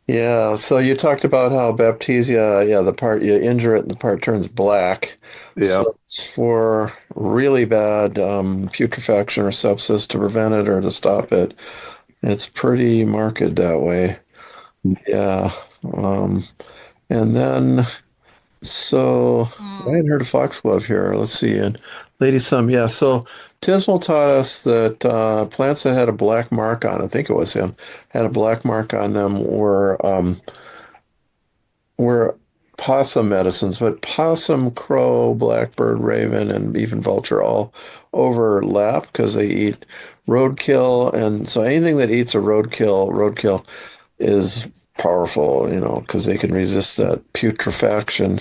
Yeah, so you talked about how baptisia, yeah, the part you injure it and the part turns black. Yeah. So it's for really bad putrefaction or sepsis to prevent it or to stop it. It's pretty marked that way. Yeah. Um, and then so I Mm. hadn't heard of foxglove here. Let's see. And Lady Some, yeah. So Tismal taught us that plants that had a black mark on, I think it was him, had a black mark on them were possum medicines, but possum, crow, blackbird, raven, and even vulture all overlap because they eat roadkill. And so anything that eats a roadkill is powerful, because they can resist that putrefaction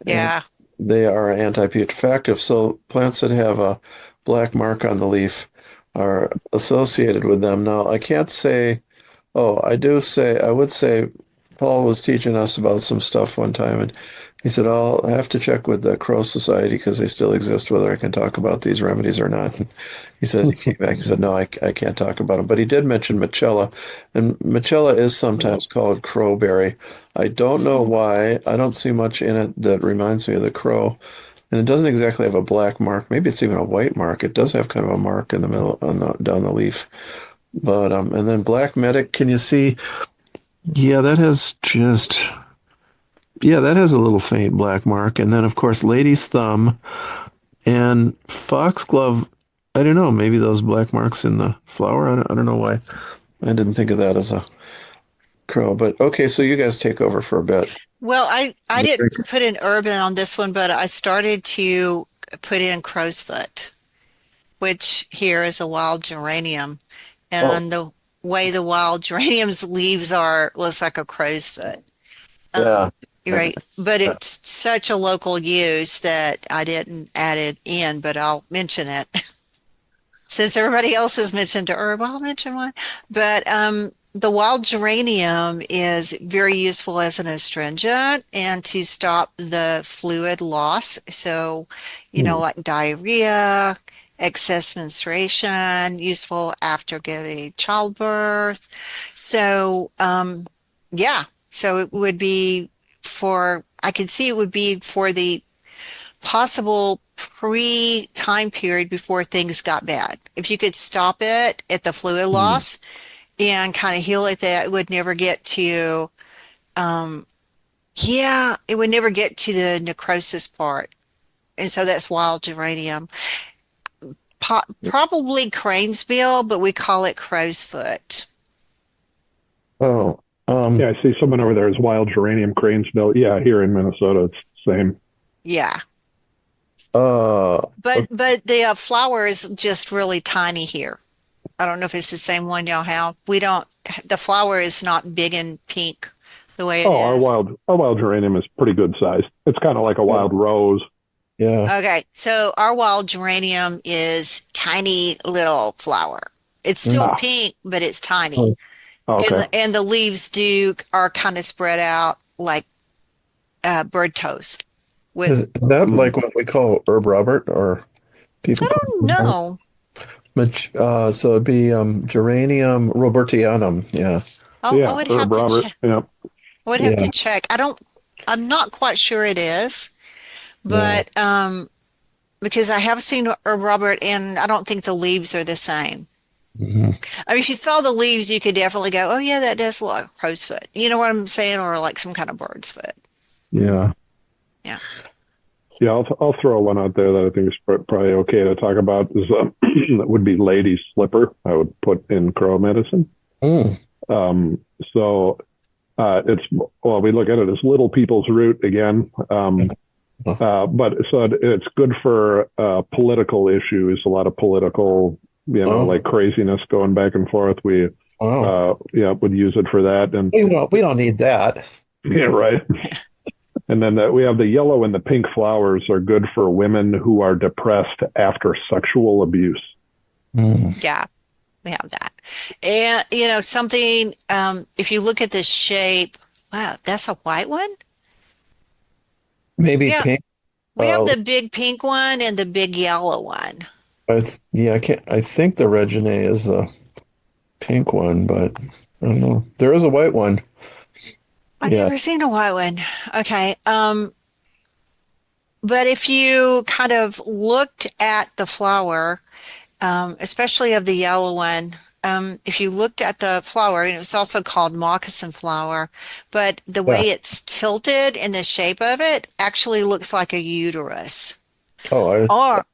and Yeah. they are anti-putrefactive. So plants that have a black mark on the leaf are associated with them. Now, I can't say, oh, I would say Paul was teaching us about some stuff one time, and he said, I'll have to check with the Crow Society because they still exist, whether I can talk about these remedies or not. And he came back, he said, no, I can't talk about them. But he did mention Mitchella, and Mitchella is sometimes called crowberry. I don't know Mm. why. I don't see much in it that reminds me of the crow. And it doesn't exactly have a black mark. Maybe it's even a white mark. It does have kind of a mark in the middle on down the leaf. But and then black medic, can you see? Yeah, that has a little faint black mark. And then of course lady's thumb and foxglove. I don't know, maybe those black marks in the flower. I don't know why I didn't think of that as a crow. But okay, so you guys take over for a bit. Well, I didn't put in urban on this one, but I started to put in crowsfoot, which here is a wild geranium. Oh, And the way the wild geranium's leaves are looks like a crow's foot. yeah. You're right. But it's such a local use that I didn't add it in, but I'll mention it. Since everybody else has mentioned herb, I'll mention one. But the wild geranium is very useful as an astringent and to stop the fluid loss. So, Hmm. like diarrhea, excess menstruation, useful after giving childbirth. So, yeah. So it would be I could see it would be for the possible pre-time period before things got bad. If you could stop it at the fluid Hmm. loss and kind of heal it, that it would never get to, um, yeah, it would never get to the necrosis part. And so that's wild geranium. Probably crane's bill, but we call it crow's foot. Oh, Yeah, I see someone over there is wild geranium cranesbill. Yeah, here in Minnesota, it's the same. Yeah. uh, But the flower is just really tiny here. I don't know if it's the same one y'all have. We don't, the flower is not big and pink the way it Oh, is. our wild geranium is pretty good size. It's kind of like a wild rose. yeah. Okay, so our wild geranium is tiny little flower. It's still Mm. Ah, pink, but it's tiny. Oh, And okay. the leaves are kind of spread out like bird toes with Is that Hmm. like what we call herb Robert or people I call don't herb Robert? know. So it'd be Geranium robertianum. Yeah. I Yeah, would have Herb to Robert. check. Yeah. I would have Yeah. to check. I'm not quite sure it is, Yeah. but because I have seen herb Robert and I don't think the leaves are the same. Hmm. I mean, if you saw the leaves, you could definitely go, oh yeah, that does look like a crow's foot. You know what I'm saying? Or like some kind of bird's foot. Yeah. Yeah. Yeah, I'll throw one out there that I think is probably okay to talk about. Is that would be lady slipper. I would put in crow medicine. Mm. Um, so it's well, we look at it as little people's root again. But so it's good for political issues. A lot of political, Oh, like craziness going back and forth. We wow. yeah, would use it for that. And We don't need that. yeah, right. And then we have the yellow and the pink flowers are good for women who are depressed after sexual abuse. Mm. Yeah, we have that. And something, if you look at the shape, wow, that's a white one? Maybe Yeah, pink. we have Uh, the big pink one and the big yellow one. yeah, I can't. I think the Regine is the pink one, but I don't know. There is a white one. I've Yeah. never seen a white one. Okay. But if you kind of looked at the flower, especially of the yellow one, if you looked at the flower, and it's also called moccasin flower, but the Yeah. way it's tilted in the shape of it actually looks like a uterus Oh, or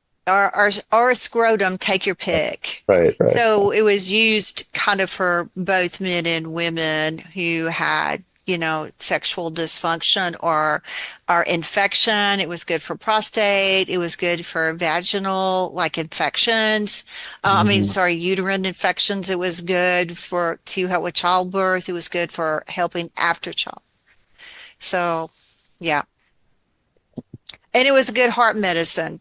or a scrotum, take your pick. right. So it was used kind of for both men and women who had, sexual dysfunction or infection. It was good for prostate. It was good for vaginal like infections. I mean, Mhm. sorry, uterine infections. It was good for to help with childbirth. It was good for helping after child. So, yeah. And it was a good heart medicine.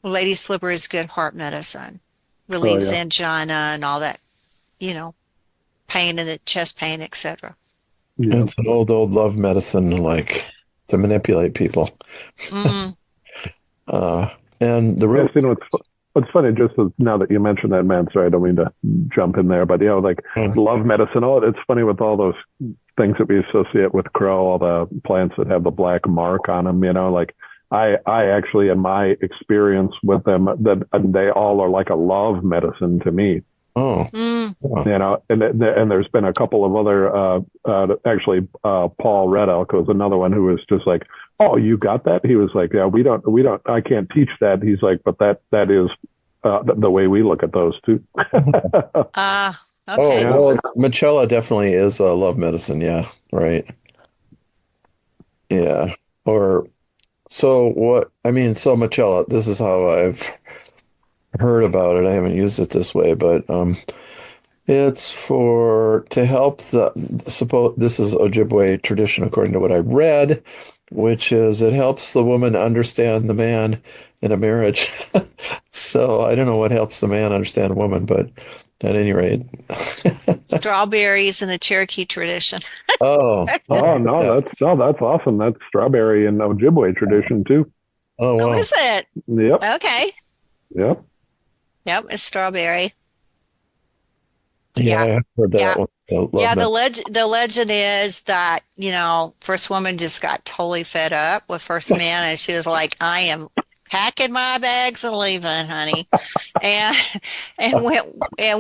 Lady Slipper is good heart medicine. Oh Relieves yeah. angina and all that, you know, pain in the chest pain, etc. Yeah. It's an old love medicine, like to manipulate people. Mm, Uh, and the Yes, root. what's funny, just as now that you mentioned that, man, sorry, I don't mean to jump in there, but like love medicine, it's funny with all those things that we associate with crow, all the plants that have the black mark on them, like I actually, in my experience with them, that they all are like a love medicine to me. Oh, mm. And there's been a couple of other, actually, Paul Red Elk was another one who was just like, oh, you got that? He was like, yeah, we don't, I can't teach that. He's like, but that is, the way we look at those too. Ah, oh, okay. Yeah. well, Michela definitely is a love medicine. Yeah, right. Yeah. Or so what? I mean, so Michela, this is how I've heard about it. I haven't used it this way, but it's for to help the suppose this is Ojibwe tradition according to what I read, which is it helps the woman understand the man in a marriage. So I don't know what helps the man understand a woman, but at any rate. Strawberries in the Cherokee tradition. Oh no, Yeah. that's awesome. That's strawberry and Ojibwe tradition too. Oh Oh, wow. is it? Yep. Okay. Yep. Yep, it's strawberry. Yeah, Yeah. I have heard that Yeah. one. I love Yeah, that. the legend is that, first woman just got totally fed up with first man and she was like, I am packing my bags and leaving, honey. And and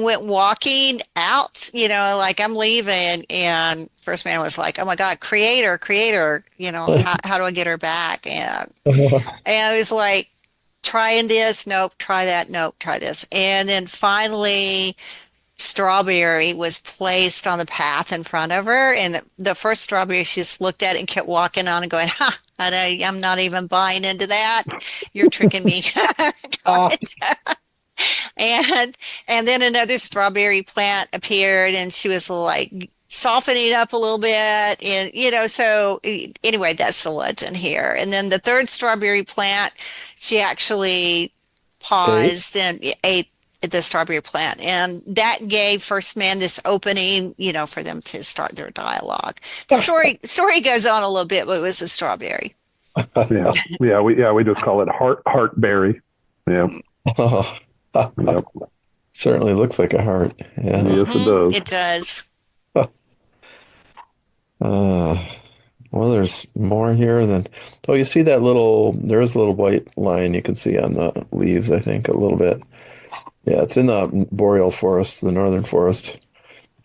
went walking out, like I'm leaving. And first man was like, oh my God, creator, how do I get her back? And it was like trying this, nope, try that, nope, try this. And then finally strawberry was placed on the path in front of her. And the first strawberry, she just looked at it and kept walking on and going, ha, I'm not even buying into that. You're tricking me. Ah, And and then another strawberry plant appeared and she was like softening up a little bit. And so anyway, that's the legend here. And then the third strawberry plant, she actually eight. paused and ate the strawberry plant. And that gave First Man this opening, for them to start their dialogue. The story goes on a little bit, but it was a strawberry. Yeah. We just call it heartberry. Yeah. Oh, Yep. certainly looks like a heart. Yeah. Yes, it does. It does. Uh, well, there's more here than. Oh, you see that there is a little white line you can see on the leaves, I think, a little bit. Yeah, it's in the boreal forest, the northern forest,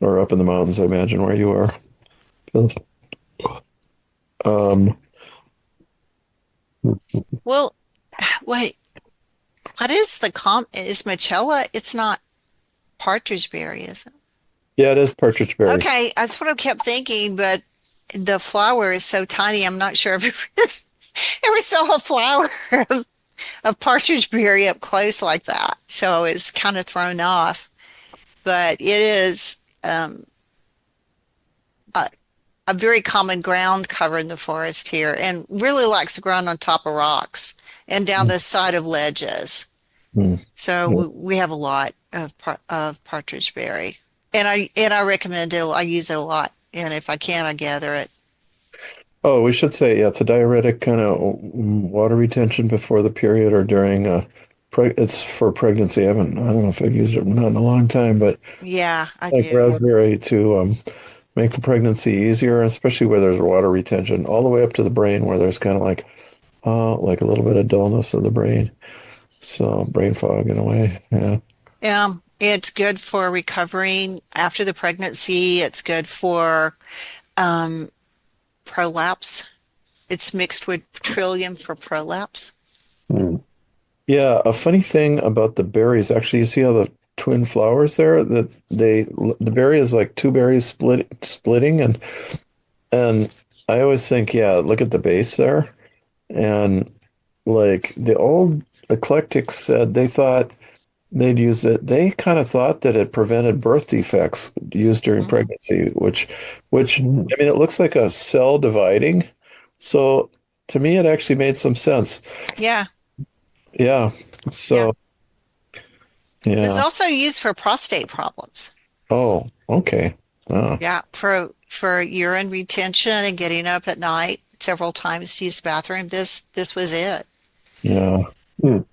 or up in the mountains, I imagine, where you are. Phyllis. Um, Well, wait, what is is Michella? It's not partridge berry, is it? yeah, it is partridge berry. Okay, that's what I kept thinking, but the flower is so tiny, I'm not sure if ever saw a flower of partridge berry up close like that. So it's kind of thrown off. But it is a, a very common ground cover in the forest here and really likes to grow on top of rocks and down the side of ledges. Hmm. So we have a lot of partridge berry, and I recommend it. I use it a lot, and if I can, I gather it. Oh, we should say, yeah, it's a diuretic kind of water retention before the period or during it's for pregnancy. I don't know if I've used it not in a long time, but Yeah, I like do. raspberry to make the pregnancy easier, especially where there's water retention, all the way up to the brain where there's kind of like a little bit of dullness of the brain. So brain fog in a way. Yeah. Yeah, it's good for recovering after the pregnancy. It's good for um, prolapse. It's mixed with trillium for prolapse. Mm. Yeah, a funny thing about the berries, actually, you see how the twin flowers there that the berry is like two berries splitting and I always think, yeah, look at the base there. And like the old eclectics said they thought they'd use it. They kind of thought that it prevented birth defects used during Mhm. pregnancy, which Mm. I mean it looks like a cell dividing. So to me it actually made some sense. Yeah, Yeah. yeah. So It's yeah. also used for prostate problems. Oh, okay. Oh, Yeah, for urine retention and getting up at night several times to use the bathroom. This was it. yeah. Mm.